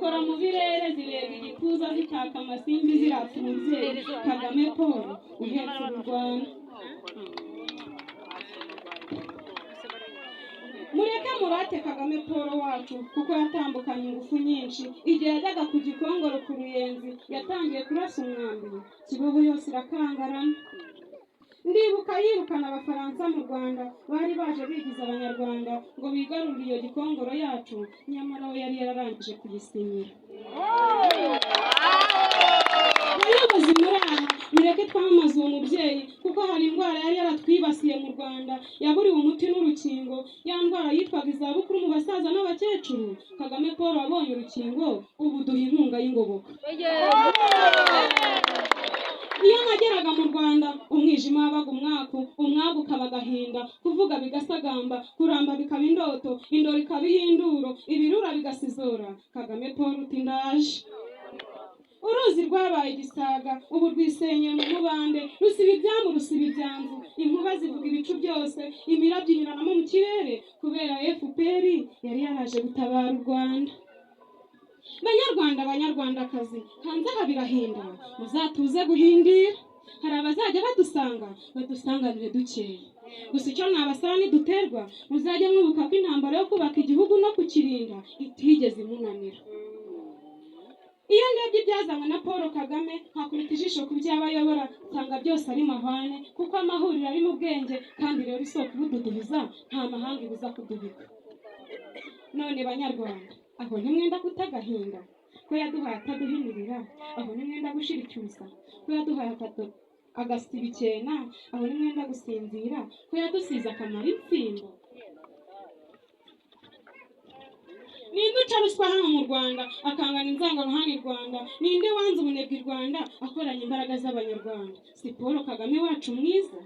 zikora mu birere zireba igituza zitaka amasimbi zirata umubyeyi Kagame Paul uhetse u Rwanda. Mureke murate Kagame Paul wacu kuko yatambukanye ingufu nyinshi. Igihe yajyaga ku Gikongoro ku Ruyenzi yatangiye kurasa umwambi, Kibubu yose irakangarana. Ndibuka yirukana Abafaransa mu Rwanda bari baje bigiza Abanyarwanda ngo bigarurire iyo Gikongoro yacu, nyamara we yari yararangije kuyisinyira. Abayobozi muri aha mureke twamamaze uwo mubyeyi kuko hari indwara yari yaratwibasiye mu Rwanda yaburiwe umuti n'urukingo. Ya ndwara yitwaga izabukuru mu basaza n'abakecuru. Kagame Paul wabonye urukingo, ubu duha inkunga y'ingoboka. Iyo nageraga mu Rwanda umwijima wabaga umwaku ukaba agahinda, kuvuga bigasagamba, kuramba bikaba indoto, indoro ikaba ihinduro, ibirura bigasizora. Kagame Paul uti ndaje. Uruzi rwabaye igisaga, ubu rwisenyeye mu mubande, rusiba ibyamu rusiba ibyanzu, inkuba zivuga ibicu byose, imirabyo inyuranamo mu kirere, kubera FPR yari yaraje gutabara u Rwanda. Banyarwanda banyarwandakazi, hanze aha birahinda, muzatuze guhindira. Hari abazajya badusanganire dukeya. Gusa icyo mwabasaba niduterwa, muzajye mwibuka ko intambara yo kubaka igihugu no kukirinda itigeze imunanira. Iyo ndebye ibyazanywe na Paul Kagame nkakubita ijisho ku byo abayobora, nsanga byose ari mahwane, kuko amahuriro ari mu bwenge, kandi rero isoko ibududubiza nta mahanga ibuza kudubiga. None banyarwanda, aho ntimwenda kutagahinda ko yaduhaye ataduhimirira, aho ntimwenda gushira icyusa ko yaduhaye agasiba icyena, aho ntimwenda gusinzira ko yadusize akamara imfimbo. Ninde uca ruswa hano mu Rwanda akangana inzangano hano i Rwanda? Ninde wanze ubunebwe i Rwanda akoranya imbaraga z'Abanyarwanda? Si Paul Kagame wacu mwiza?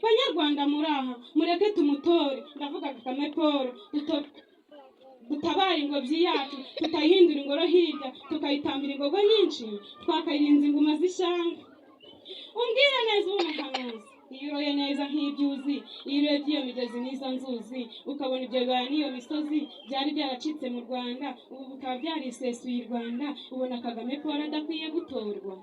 Banyarwanda muri aha mureke tumutore, ndavuga Kagame Paul, dutabara ingobyi yacu, tukayihindura ingoro hirya, tukayitambira ingogo nyinshi, twakayirinza inguma z'ishyanga. Umbwire neza umuhanuzi, iyo uroye neza nk'ibyuzi, iyo urebye iyo migezi n'izo nzuzi, ukabona ibyo bibaya n'iyo misozi byari byaracitse mu Rwanda, ubu bikaba byarisesuye i Rwanda, ubona Kagame Paul adakwiye gutorwa.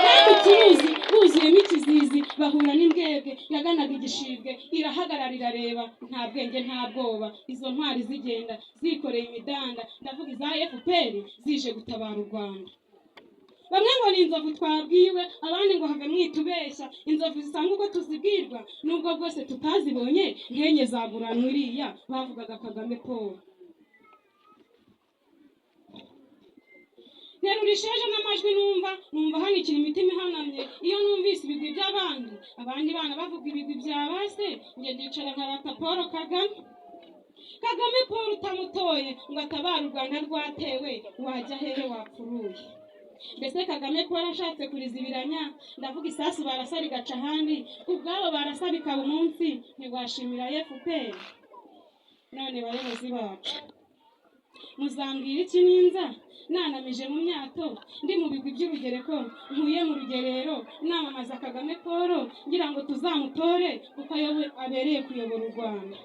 Kandi ikizi buzuyemo ikizizi, bahura n'imbwebwe yaganaga igishibwe, irahagarara irareba, nta bwenge nta bwoba. Izo ntwari zigenda zikoreye imidanda, ndavuga iza FPR zije gutabara u Rwanda. Bamwe ngo ni inzovu twabwiwe, abandi ngo have mwitubeshya. Inzovu zisanga uko tuzibwirwa, nubwo bwose tutazibonye, nkenye zaguranwa iriya bavugaga Kagame Paul. Nerurisheje n'amajwi numva hanikira imitima ihanamye iyo numvise ibigwi by'abandi, abandi bana bavuga ibigwi bya base, njye ndicara nkarata Paul Kagame. Kagame Paul utamutoye ngo atabare u Rwanda rwatewe, wajya hehe wapfuruye? Mbese Kagame Paul ashatse kurizibiranya, ndavuga isasu barasa rigaca ahandi, ubwabo barasa bikaba umunsi, ntiwashimira FPR. None bayobozi bacu, muzambwira iki ninza nanamije mu myato, ndi mu bigwi by'urugereko, nkuye mu rugerero, namamaza Kagame Paul ngira ngo tuzamutore kuko abereye kuyobora u Rwanda.